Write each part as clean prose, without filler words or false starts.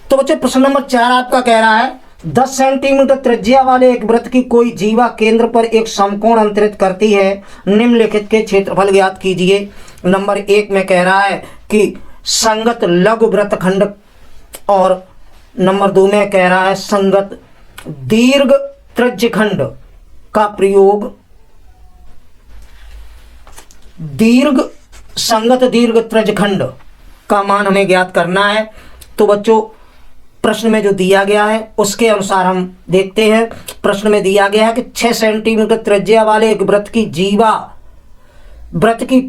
तो बच्चों प्रश्न नंबर 4 आपका कह रहा है 10 सेंटीमीटर त्रिज्या वाले एक वृत्त की कोई जीवा केंद्र पर एक समकोण अंतरित करती है, निम्नलिखित के क्षेत्रफल ज्ञात कीजिए। नंबर 1 में कह रहा है कि संगत लघु वृत्तखंड, और नंबर 2 में कह रहा है संगत दीर्घ त्रिज्यखंड का प्रयोग, संगत दीर्घ त्रिज्यखंड का मान हमें ज्ञात करना है। तो बच्चों प्रश्न में जो दिया गया है उसके अनुसार हम देखते हैं। प्रश्न में दिया गया है कि 6 सेंटीमीटर त्रिज्या वाले एक वृत्त की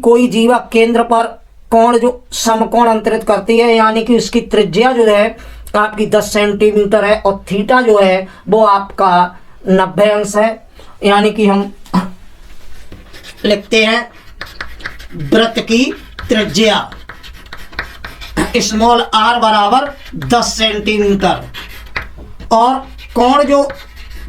कोई जीवा केंद्र पर कोण जो समकोण अंतरित करती है, यानी कि उसकी त्रिज्या जो है आपकी 10 सेंटीमीटर है और थीटा जो है वो आपका 90 अंश है। यानी कि हम लिखते हैं वृत्त की त्रिज्या स्मॉल r बराबर 10 सेंटीमीटर, और कोण जो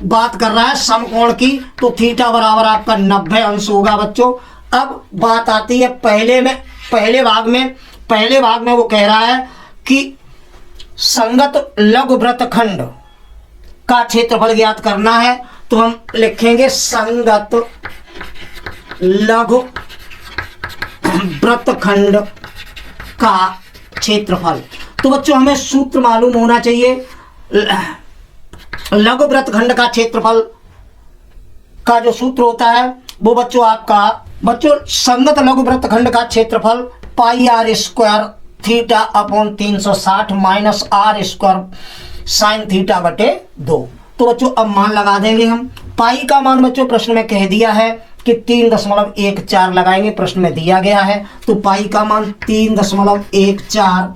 बात कर रहा है समकोण की, तो थीटा बराबर आपका 90 अंश होगा। बच्चों अब बात आती है पहले भाग में वो कह रहा है कि संगत लघु वृत्तखंड का क्षेत्रफल ज्ञात करना है। तो हम लिखेंगे संगत लघु वृत्तखंड का क्षेत्रफल। तो बच्चों हमें सूत्र मालूम होना चाहिए। लघु वृत्तखंड का क्षेत्रफल का जो सूत्र होता है वो बच्चों संगत लघु वृत्तखंड का क्षेत्रफल pi r square theta upon 360 minus r square sine theta बटे 2। तो बच्चों अब मान लगा देंगे हम। पाई का मान बच्चों प्रश्न में कह दिया है कि 3.14 लगाएंगे, प्रश्न में दिया गया है। तो पाई का मान 3.14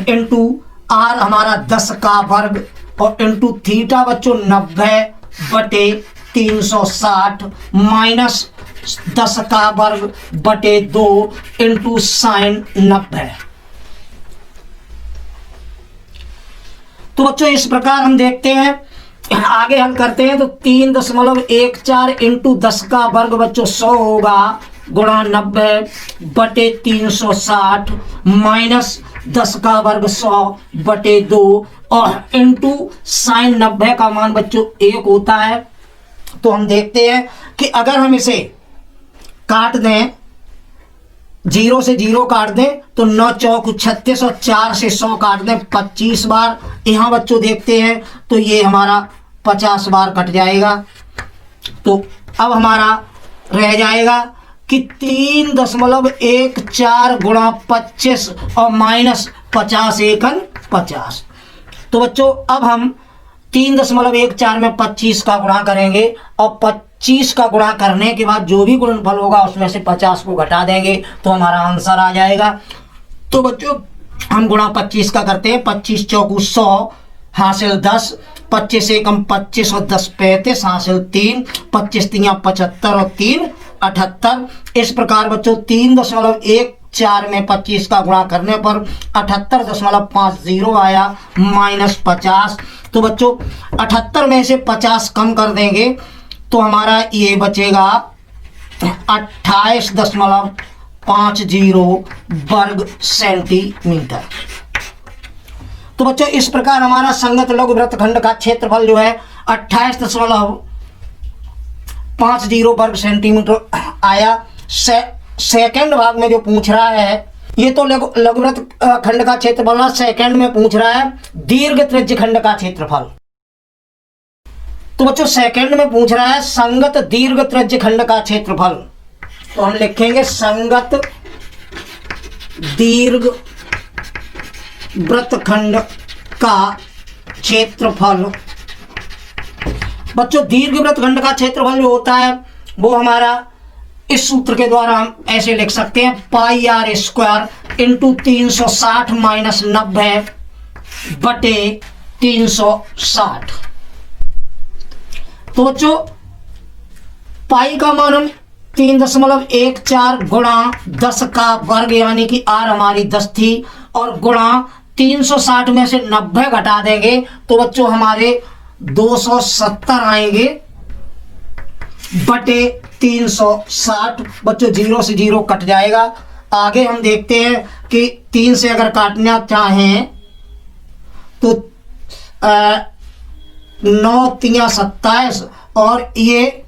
इंटू आर हमारा 10 का वर्ग और इंटू थीटा बच्चों 90 बटे 360 माइनस 10 का वर्ग बटे 2 इंटू साइन 90। तो बच्चों इस प्रकार हम देखते हैं, आगे हल करते हैं। तो 3.14 इंटू 10 का वर्ग बच्चों 100 होगा, गुणा 90 बटे 360 माइनस 10 का वर्ग 100 बटे 2 और इंटू साइन 90 का मान बच्चों 1 होता है। तो हम देखते हैं कि अगर हम इसे काट दें, 0 से 0 काट दें तो 9 चौक 36 और 4 से 100 काट दें 25 बार। यहाँ बच्चों देखते हैं तो ये हमारा 50 बार कट जाएगा। तो अब हमारा रह जाएगा कि 3.14 गुणा 25 और माइनस 50 एकन 50। तो बच्चों अब हम 3.14 में 25 का गुणा करेंगे और 25 का गुणा करने के बाद जो भी गुणनफल होगा उसमें से 50 को घटा देंगे तो हमारा आंसर आ जाएगा। तो बच्चों हम गुणा 25 का करते हैं। 25 चौकू 100 हासिल 10, 25 एकम 25 और 10 35 हासिल 3, 25 तियां 75 और 3 78। इस प्रकार बच्चों 3.14 में 25 का गुणा करने पर 78.50 आया माइनस 50। तो बच्चों 78 में से 50 कम कर देंगे तो हमारा ये बचेगा 28.50 वर्ग सेंटीमीटर। तो बच्चों इस प्रकार हमारा संगत लघु वृत्तखंड का क्षेत्रफल जो है 28.50 वर्ग सेंटीमीटर आया। सेकंड भाग में जो पूछ रहा है, ये तो लघु वृत्तखंड का क्षेत्रफल, सेकंड में पूछ रहा है दीर्घ त्रिज्यखंड का क्षेत्रफल। तो बच्चों सेकंड में पूछ रहा है संगत दीर्घ त्रिज्यखंड का क्षेत्रफल। तो हम लिखेंगे संगत दीर्घ वृत्तखंड का क्षेत्रफल। बच्चों दीर्घ वृत्तखंड का क्षेत्रफल जो होता है वो हमारा इस सूत्र के द्वारा हम ऐसे लिख सकते हैं पाई आर स्क्वायर इंटू 360 माइनस 90 बटे 360। तो बच्चों पाई का मान हम 3.14 गुणा 10 का वर्ग यानी कि आर हमारी 10 थी और गुणा 360 में से 90 घटा देंगे तो बच्चों हमारे 270 आएंगे बटे 360। बच्चों 0 से 0 कट जाएगा। आगे हम देखते हैं कि 3 से अगर काटना चाहें तो 9 तिया 27 और ये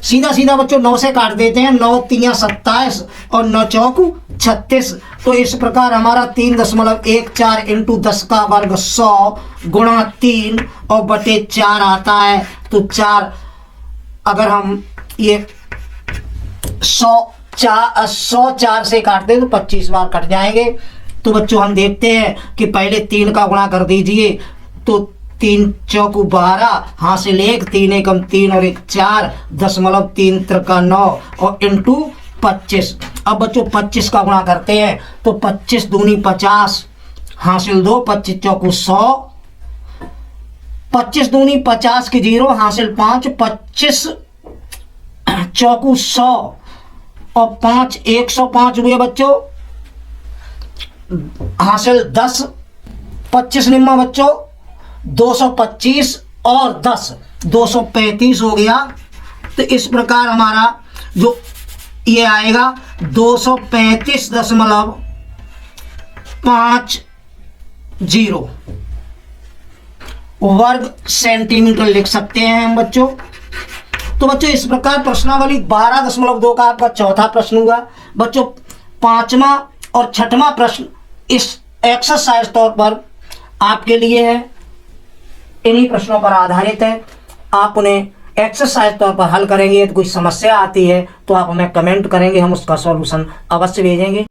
सीधा सीधा बच्चों 9 से काट देते हैं। 9 तिया 27 और 9 चौक 36। तो इस प्रकार हमारा 3.14 इंटू 10 का वर्ग 100 गुणा 3 और बटे 4 आता है। तो 4 अगर हम ये 100 4 से काटते हैं तो 25 बार कट जाएंगे। तो बच्चों हम देखते हैं कि पहले 3 का गुणा कर दीजिए। तो 3 चौक 12, हासिल 1, 3 एकम 3 और 1 4, 10.3 त्रिका 9 और इंटू 25। अब बच्चों 25 का गुणा करते हैं तो 25 दूनी 50, हासिल 2, 25 चौक 100, 25 दूनी 50 की 0, हासिल 5, 25 चौक 100 और 5 105 हुए बच्चों, हासिल 10, 25 निम्मा बच्चों 225 और 10 235 हो गया। तो इस प्रकार हमारा जो ये आएगा 235.50 वर्ग सेंटीमीटर लिख सकते हैं हम बच्चों। तो बच्चों इस प्रकार प्रश्नावली 12.2 का आपका चौथा प्रश्न हुआ। बच्चों 5वां और 6वां प्रश्न इस एक्सरसाइज तौर पर आपके लिए है, इन्हीं प्रश्नों पर आधारित है। आप उन्हें एक्सरसाइज तौर पर हल करेंगे। यदि कोई समस्या आती है तो आप हमें कमेंट करेंगे, हम उसका सॉल्यूशन अवश्य भेजेंगे।